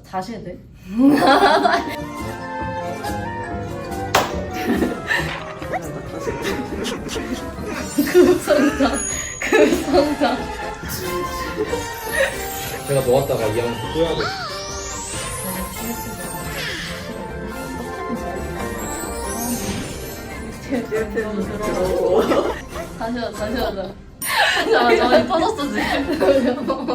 다시 해도 돼? 금성장. 제가 놓았다가 이 형한테 또 해야 돼. 다시 하자. 저희 터졌어 지금.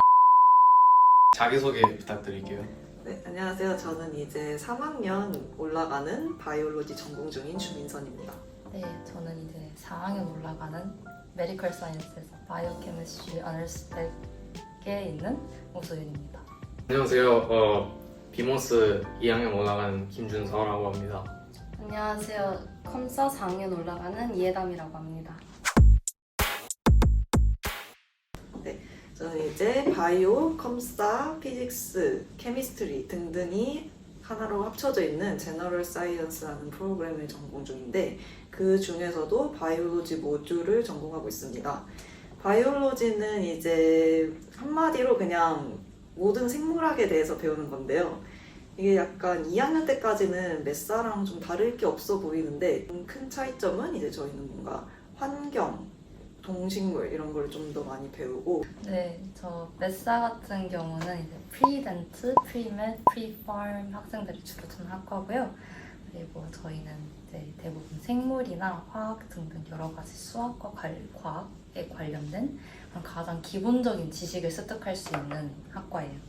자기소개 부탁드릴게요. 네, 안녕하세요. 저는 이제 3학년 올라가는 바이올로지 전공 중인 주민선입니다. 네, 저는 이제 4학년 올라가는 메디컬 사이언스에서 바이오케미스트리 어널스펙에 있는 오소윤입니다. 안녕하세요. 비모스 2학년 올라가는 김준서라고 합니다. 안녕하세요. 컴사 4학년 올라가는 이해담이라고 합니다. 저는 이제 바이오, 컴사, 피직스, 케미스트리 등등이 하나로 합쳐져 있는 제너럴 사이언스라는 프로그램을 전공 중인데 그 중에서도 바이올로지 모듈을 전공하고 있습니다. 바이올로지는 이제 한마디로 그냥 모든 생물학에 대해서 배우는 건데요. 이게 약간 2학년 때까지는 메사랑 좀 다를 게 없어 보이는데 큰 차이점은 이제 저희는 뭔가 환경, 동식물 이런 걸 좀 더 많이 배우고 네, 저 메사 같은 경우는 이제 프리덴트, 프리맷, 프리팜 학생들이 주로 듣는 학과고요. 그리고 저희는 이제 대부분 생물이나 화학 등등 여러 가지 수학과 과학에 관련된 가장 기본적인 지식을 습득할 수 있는 학과예요.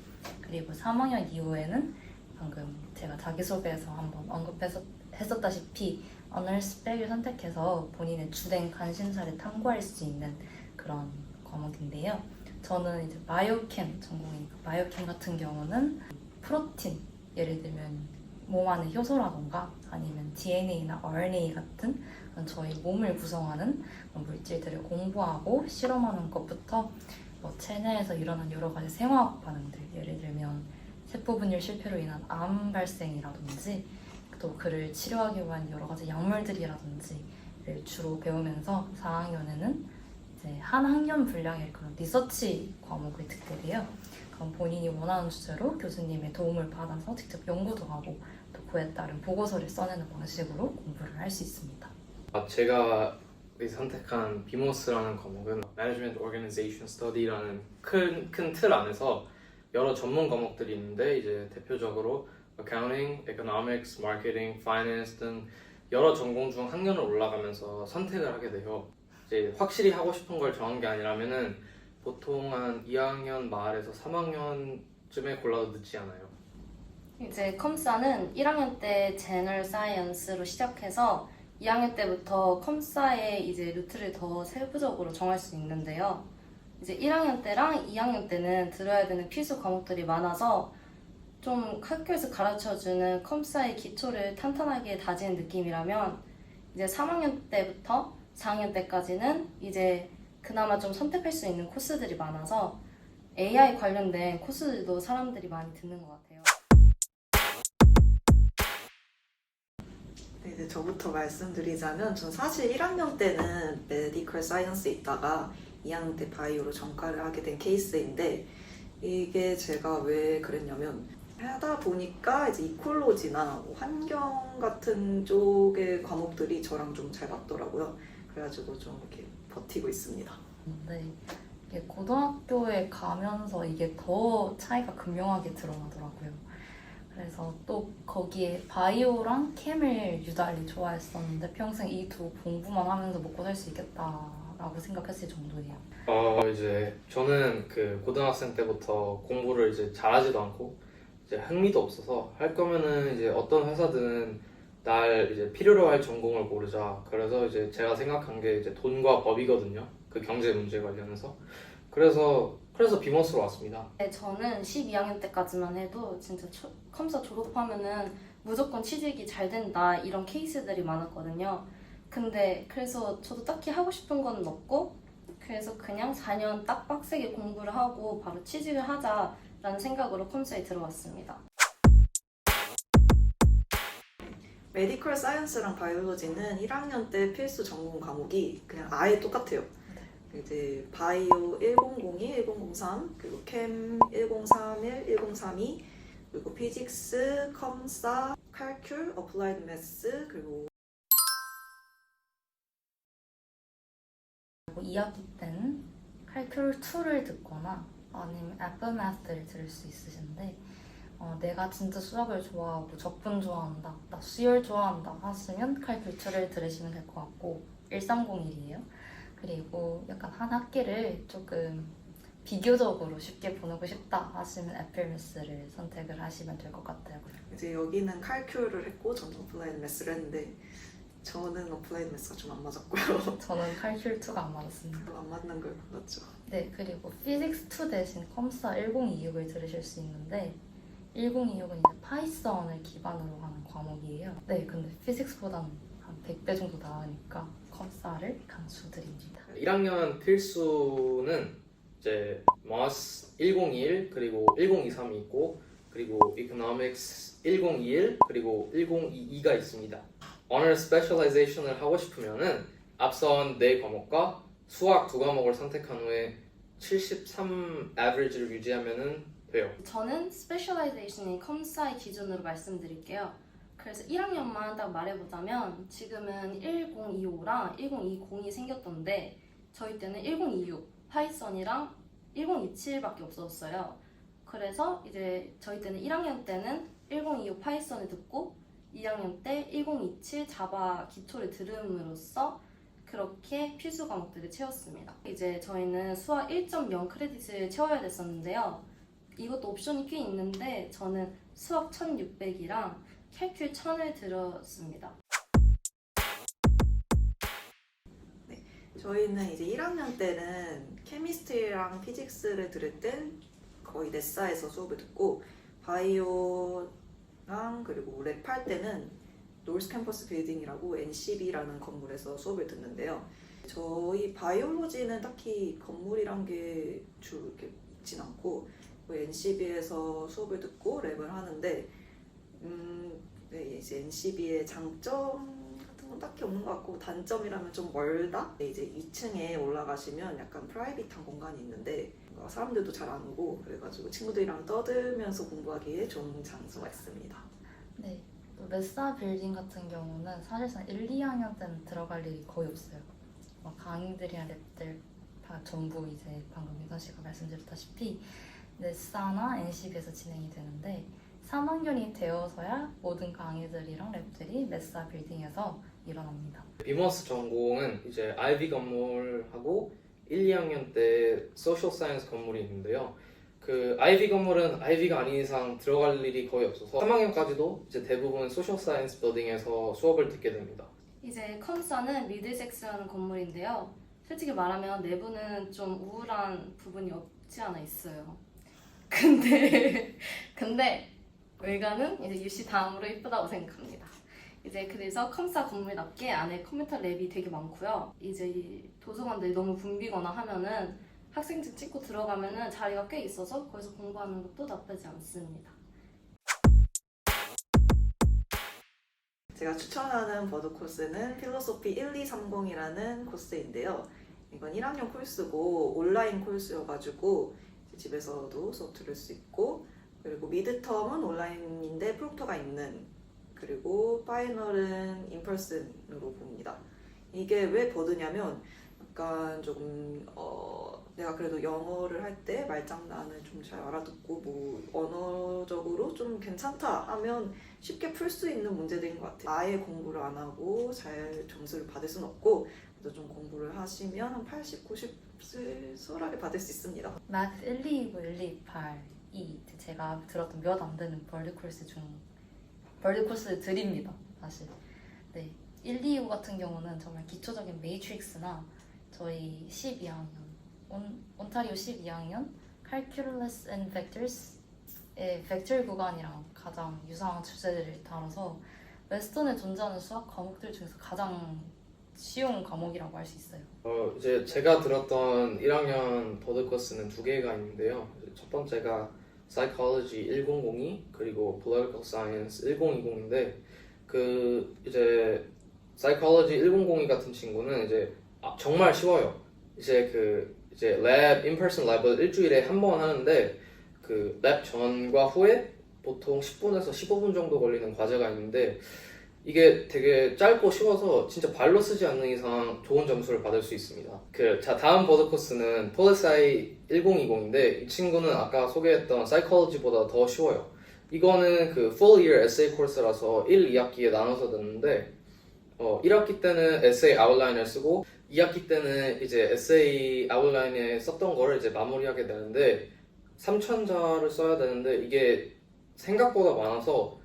그리고 3학년 이후에는 방금 제가 자기소개에서 한번 언급했었다시피 어널스펙을 선택해서 본인의 주된 관심사를 탐구할 수 있는 그런 과목인데요. 저는 이제 바이오캠 전공이니까 바이오캠 같은 경우는 프로틴, 예를 들면 몸 안의 효소라던가 아니면 DNA나 RNA 같은 저희 몸을 구성하는 물질들을 공부하고 실험하는 것부터 체내에서 일어난 여러 가지 생화학 반응들, 예를 들면 세포 분열 실패로 인한 암 발생이라든지 또 그를 치료하기 위한 여러 가지 약물들이라든지를 주로 배우면서 4학년에는 이제 한 학년 분량의 그런 리서치 과목을 듣게 돼요. 그럼 본인이 원하는 주제로 교수님의 도움을 받아서 직접 연구도 하고 또 그에 따른 보고서를 써내는 방식으로 공부를 할 수 있습니다. 제가 선택한 비모스라는 과목은 Management Organization Study라는 큰 틀 안에서 여러 전문 과목들이 있는데 이제 대표적으로 Accounting, Economics, Marketing, Finance 등 여러 전공 중 학년을 올라가면서 선택을 하게 돼요. 이제 확실히 하고 싶은 걸 정한 게 아니라면은 보통 한 2학년 말에서 3학년쯤에 골라도 늦지 않아요. 이제 컴사는 1학년 때 제너럴 사이언스로 시작해서 2학년 때부터 컴사의 이제 루트를 더 세부적으로 정할 수 있는데요. 이제 1학년 때랑 2학년 때는 들어야 되는 필수 과목들이 많아서 좀 학교에서 가르쳐주는 컴사의 기초를 탄탄하게 다지는 느낌이라면 이제 3학년 때부터 4학년 때까지는 이제 그나마 좀 선택할 수 있는 코스들이 많아서 AI 관련된 코스들도 사람들이 많이 듣는 것 같아요. 네, 이제 저부터 말씀드리자면 전 사실 1학년 때는 메디컬 사이언스에 있다가 2학년 때 바이오로 전과를 하게 된 케이스인데 이게 제가 왜 그랬냐면 하다 보니까 이제 이콜로지나 환경 같은 쪽의 과목들이 저랑 좀 잘 맞더라고요. 그래가지고 좀 이렇게 버티고 있습니다. 네, 이게 고등학교에 가면서 이게 더 차이가 극명하게 드러나더라고요. 그래서 또 거기에 바이오랑 캠을 유달리 좋아했었는데 평생 이 두 공부만 하면서 먹고 살 수 있겠다라고 생각했을 정도예요. 이제 저는 그 고등학생 때부터 공부를 이제 잘하지도 않고 이제 흥미도 없어서 할 거면은 이제 어떤 회사든 날 이제 필요로 할 전공을 고르자. 그래서 이제 제가 생각한 게 이제 돈과 법이거든요. 그 경제 문제 관련해서. 그래서 비머스로 왔습니다. 네, 저는 12학년 때까지만 해도 진짜 컴사 졸업하면은 무조건 취직이 잘 된다 이런 케이스들이 많았거든요. 근데 그래서 저도 딱히 하고 싶은 건 없고 그래서 그냥 4년 딱 빡세게 공부를 하고 바로 취직을 하자라는 생각으로 컴사에 들어왔습니다. 메디컬 사이언스랑 바이올로지는 1학년 때 필수 전공 과목이 그냥 아예 똑같아요. 이제 바이오 1002, 1003, 그리고 캠 1031, 1032, 그리고 피직스, 컴사, 칼큘, 어플라이드 매스, 그리고 2학기 때는 칼큘 2를 듣거나 아니면 애플 매스를 들을 수 있으신데 내가 진짜 수학을 좋아하고 적분 좋아한다, 나 수열 좋아한다 하시면 칼큘 2를 들으시면 될 것 같고 1301이에요. 그리고 약간 한 학기를 조금 비교적으로 쉽게 보내고 싶다 하시면 애플 매스를 선택을 하시면 될 것 같아요. 이제 여기는 칼큘을 했고 저는 어플라이드 매스를 했는데 저는 어플라이드 매스가 좀 안 맞았고요. 저는 칼큘 2가 안 맞았습니다. 안 맞는 걸 골랐죠. 네, 그리고 피직스 2 대신 컴사 1026을 들으실 수 있는데 1026은 이제 파이썬을 기반으로 하는 과목이에요. 네, 근데 피직스보다는 한 100배 정도 나으니까 컴사를 강추드립니다. 1학년 필수는 이제 마스 1021 그리고 1023이 있고 그리고 Economics 1021 그리고 1022가 있습니다. Honor Specialization을 하고 싶으면은 앞선 4과목과 수학 2과목을 선택한 후에 73 average를 유지하면은 돼요. 저는 스페셜라이제이션인 컴사이 기준으로 말씀드릴게요. 그래서 1학년만 딱 말해보자면 지금은 1025랑 1020이 생겼던데 저희 때는 1026 파이썬이랑 1027밖에 없었어요. 그래서 이제 저희 때는 1학년 때는 1025 파이썬을 듣고 2학년 때 1027 자바 기초를 들음으로써 그렇게 필수 과목들을 채웠습니다. 이제 저희는 수학 1.0 크레딧을 채워야 됐었는데요. 이것도 옵션이 꽤 있는데 저는 수학 1600이랑 칼큘 1000을 들었습니다. 저희는 이제 1학년 때는 케미스트리랑 피직스를 들을 땐 거의 넷사에서 수업을 듣고 바이오랑 그리고 랩할 때는 노스 캠퍼스 빌딩이라고 NCB라는 건물에서 수업을 듣는데요. 저희 바이올로지는 딱히 건물이란 게 이렇게 있진 않고 NCB에서 수업을 듣고 랩을 하는데 네, 이제 NCB의 장점 같은 건 딱히 없는 것 같고 단점이라면 좀 멀다? 이제 2층에 올라가시면 약간 프라이빗한 공간이 있는데 사람들도 잘 안 오고 그래가지고 친구들이랑 떠들면서 공부하기에 좋은 장소가 있습니다. 네, 또 메사 빌딩 같은 경우는 사실상 1, 2학년 때는 들어갈 일이 거의 없어요. 막 강의들이나 랩들 다 전부 이제 방금 민선 씨가 말씀드렸다시피 네사나 NCB에서 진행이 되는데 3학년이 되어서야 모든 강의들이랑 랩들이 메사 빌딩에서 일어납니다. 비머스 전공은 이제 아이비 건물하고 1, 2학년 때 소셜 사이언스 건물이 있는데요. 그 아이비 건물은 아이비가 아닌 이상 들어갈 일이 거의 없어서 3학년까지도 이제 대부분 소셜 사이언스 빌딩에서 수업을 듣게 됩니다. 이제 컴사는 미들섹스라는 건물인데요. 솔직히 말하면 내부는 좀 우울한 부분이 없지 않아 있어요. 근데 외관은 이제 UC 다음으로 이쁘다고 생각합니다. 이제 그래서 컴사 건물답게 안에 컴퓨터 랩이 되게 많고요. 이제 이 도서관들이 너무 붐비거나 하면은 학생증 찍고 들어가면은 자리가 꽤 있어서 거기서 공부하는 것도 나쁘지 않습니다. 제가 추천하는 버드 코스는 필로소피 1230이라는 코스인데요. 이건 1학년 코스고 온라인 코스여가지고 집에서도 수업 들을 수 있고 그리고 미드텀은 온라인인데 프록터가 있는 그리고 파이널은 인펄슨으로 봅니다. 이게 왜 버드냐면 약간 조금 내가 그래도 영어를 할 때 말장난을 좀 잘 알아듣고 뭐 언어적으로 좀 괜찮다 하면 쉽게 풀 수 있는 문제들인 것 같아요. 아예 공부를 안 하고 잘 점수를 받을 수는 없고 그래도 좀 공부를 하시면 한 80, 90을 수월하게 받을 수 있습니다. 맥스 129, 1282 제가 들었던 몇 안 되는 벌드 코스 드립니다. 사실. 네, 125 같은 경우는 정말 기초적인 매트릭스나 저희 12학년 온타리오 12학년 Calculus and Vectors의 벡터 구간이랑 가장 유사한 주제들을 다뤄서 웨스턴에 존재하는 수학 과목들 중에서 가장 쉬운 과목이라고 할 수 있어요. 이제 제가 들었던 1학년 버드 코스는 2개가 있는데요. 첫 번째가 Psychology 1002 그리고 Political Science 1020인데 그 이제 Psychology 1002 같은 친구는 이제 정말 쉬워요. 이제 랩 인퍼슨 랩을 일주일에 한 번 하는데 그 랩 전과 후에 보통 10분에서 15분 정도 걸리는 과제가 있는데 이게 되게 짧고 쉬워서 진짜 발로 쓰지 않는 이상 좋은 점수를 받을 수 있습니다. 자, 다음 보드 코스는 폴리사이 1020인데 이 친구는 아까 소개했던 사이콜로지보다 더 쉬워요. 이거는 그 full year essay 코스라서 1, 2학기에 나눠서 듣는데 1학기 때는 에세이 아웃라인을 쓰고 2학기 때는 이제 에세이 아웃라인에 썼던 거를 이제 마무리하게 되는데 3천자를 써야 되는데 이게 생각보다 많아서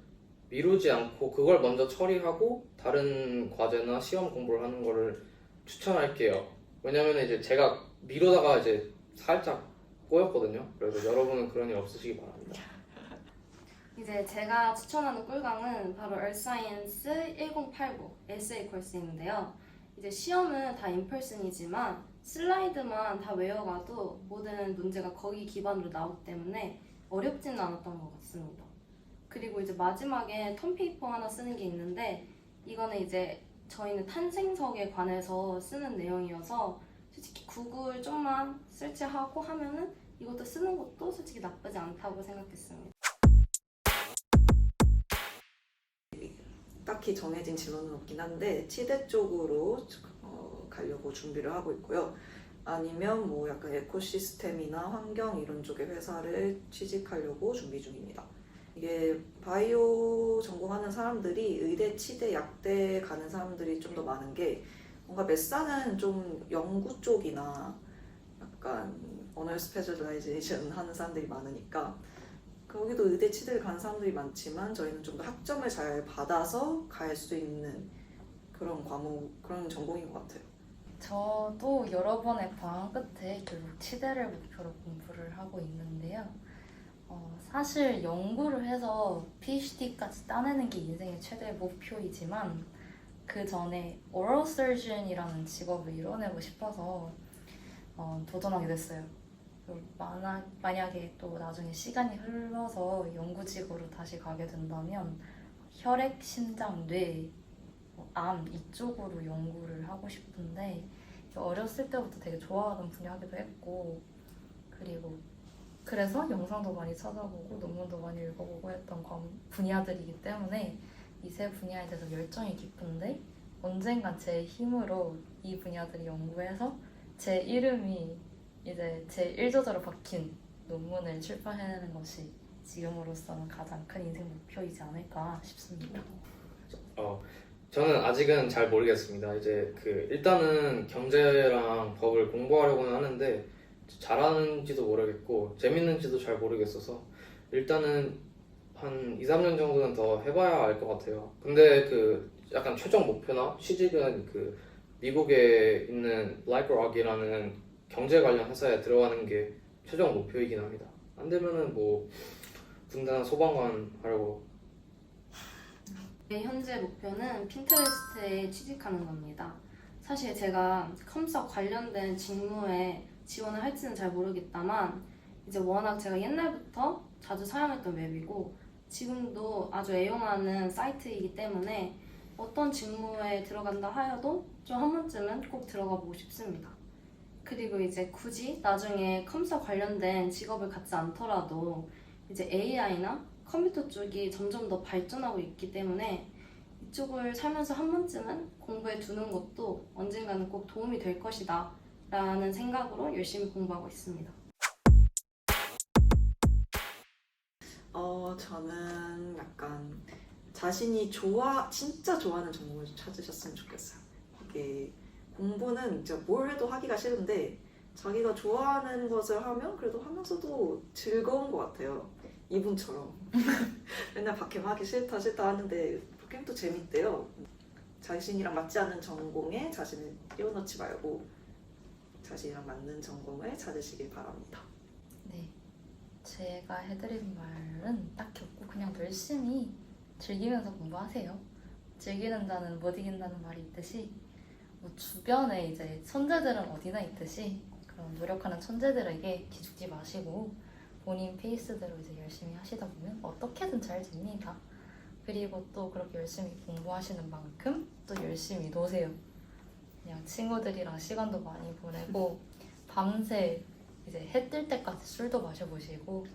미루지 않고 그걸 먼저 처리하고 다른 과제나 시험 공부를 하는 거를 추천할게요. 왜냐면 이제 제가 미루다가 이제 살짝 꼬였거든요. 그래서 여러분은 그런 일 없으시기 바랍니다. 이제 제가 추천하는 꿀강은 바로 Earth Science 1089 에세이 코스인데요. 이제 시험은 다 인펄슨이지만 슬라이드만 다 외워가도 모든 문제가 거기 기반으로 나오기 때문에 어렵지는 않았던 것 같습니다. 그리고 이제 마지막에 턴페이퍼 하나 쓰는 게 있는데 이거는 이제 저희는 탄생석에 관해서 쓰는 내용이어서 솔직히 구글 좀만 설치하고 하면은 이것도 쓰는 것도 솔직히 나쁘지 않다고 생각했습니다. 딱히 정해진 진로는 없긴 한데 치대 쪽으로 가려고 준비를 하고 있고요. 아니면 뭐 약간 에코시스템이나 환경 이런 쪽의 회사를 취직하려고 준비 중입니다. 이게 바이오 전공하는 사람들이 의대, 치대, 약대 가는 사람들이 좀 더 많은 게 뭔가 메사는 좀 연구 쪽이나 약간 언어 스페셜라이제이션 하는 사람들이 많으니까 거기도 의대, 치대를 가는 사람들이 많지만 저희는 좀 더 학점을 잘 받아서 갈 수 있는 그런 과목, 그런 전공인 것 같아요. 저도 여러 번의 방황 끝에 결국 치대를 목표로 공부를 하고 있는데요. 사실 연구를 해서 PhD까지 따내는 게 인생의 최대의 목표이지만 그 전에 oral surgeon이라는 직업을 이뤄내고 싶어서 도전하게 됐어요. 만약에 또 나중에 시간이 흘러서 연구직으로 다시 가게 된다면 혈액, 심장, 뇌, 암 이쪽으로 연구를 하고 싶은데 어렸을 때부터 되게 좋아하던 분야기도 했고 그래서 영상도 많이 찾아보고 논문도 많이 읽어보고 했던 분야들이기 때문에 이 세 분야에 대해서 열정이 깊은데 언젠간 제 힘으로 이 분야들을 연구해서 제 이름이 이제 제 1저자로 박힌 논문을 출판해내는 것이 지금으로서는 가장 큰 인생 목표이지 않을까 싶습니다. 저는 아직은 잘 모르겠습니다. 이제 일단은 경제랑 법을 공부하려고는 하는데 잘하는지도 모르겠고 재밌는지도 잘 모르겠어서 일단은 한 2, 3년 정도는 더 해봐야 알 것 같아요. 근데 약간 최종 목표나 취직은 미국에 있는 BlackRock이라는 경제 관련 회사에 들어가는 게 최종 목표이긴 합니다. 안 되면은 뭐 군대나 소방관 하려고. 제 현재 목표는 핀터레스트에 취직하는 겁니다. 사실 제가 컴사 관련된 직무에 지원을 할지는 잘 모르겠다만 이제 워낙 제가 옛날부터 자주 사용했던 웹이고 지금도 아주 애용하는 사이트이기 때문에 어떤 직무에 들어간다 하여도 좀 한 번쯤은 꼭 들어가 보고 싶습니다. 그리고 이제 굳이 나중에 컴사 관련된 직업을 갖지 않더라도 이제 AI나 컴퓨터 쪽이 점점 더 발전하고 있기 때문에 이쪽을 살면서 한 번쯤은 공부해 두는 것도 언젠가는 꼭 도움이 될 것이다 라는 생각으로 열심히 공부하고 있습니다. 저는 약간 자신이 진짜 좋아하는 전공을 찾으셨으면 좋겠어요. 이게 공부는 진짜 뭘 해도 하기가 싫은데 자기가 좋아하는 것을 하면 그래도 하면서도 즐거운 것 같아요. 이분처럼 맨날 박캠 하기 싫다 하는데 박캠도 재밌대요. 자신이랑 맞지 않는 전공에 자신을 끼워넣지 말고 자신이랑 맞는 전공을 찾으시길 바랍니다. 네, 제가 해드린 말은 딱히 없고 그냥 열심히 즐기면서 공부하세요. 즐기는 자는 못 이긴다는 말이 있듯이 뭐 주변에 이제 천재들은 어디나 있듯이 그런 노력하는 천재들에게 기죽지 마시고 본인 페이스대로 이제 열심히 하시다 보면 어떻게든 잘 됩니다. 그리고 또 그렇게 열심히 공부하시는 만큼 또 열심히 노세요. 그냥 친구들이랑 시간도 많이 보내고 밤새 이제 해 뜰 때까지 술도 마셔보시고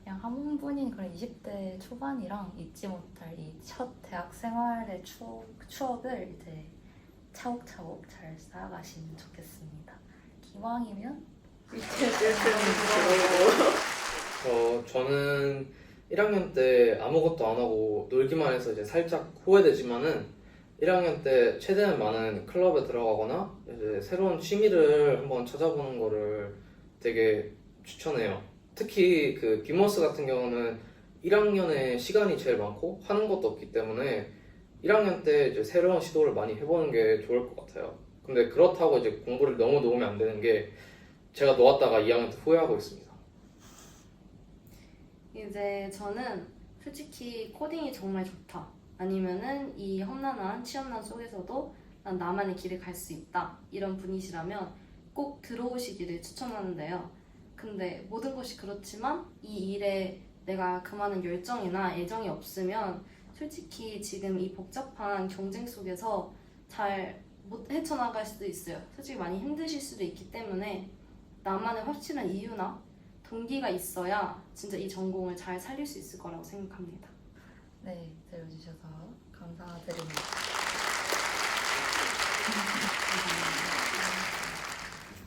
그냥 한 분인 그런 20대 초반이랑 잊지 못할 이 첫 대학 생활의 추억을 이제 차곡차곡 잘 쌓아가시면 좋겠습니다. 기왕이면 저는 1학년 때 아무것도 안 하고 놀기만 해서 이제 살짝 후회되지만은 1학년 때 최대한 많은 클럽에 들어가거나 이제 새로운 취미를 한번 찾아보는 거를 되게 추천해요. 특히 그 비머스 같은 경우는 1학년에 시간이 제일 많고 하는 것도 없기 때문에 1학년 때 이제 새로운 시도를 많이 해보는 게 좋을 것 같아요. 근데 그렇다고 이제 공부를 너무 놓으면 안 되는 게 제가 놓았다가 2학년 때 후회하고 있습니다. 이제 저는 솔직히 코딩이 정말 좋다. 아니면은 이 험난한 취업난 속에서도 난 나만의 길을 갈 수 있다. 이런 분이시라면 꼭 들어오시기를 추천하는데요. 근데 모든 것이 그렇지만 이 일에 내가 그만한 열정이나 애정이 없으면 솔직히 지금 이 복잡한 경쟁 속에서 잘 못 헤쳐나갈 수도 있어요. 솔직히 많이 힘드실 수도 있기 때문에 나만의 확실한 이유나 동기가 있어야 진짜 이 전공을 잘 살릴 수 있을 거라고 생각합니다. 네, 들어주셔서 감사드립니다.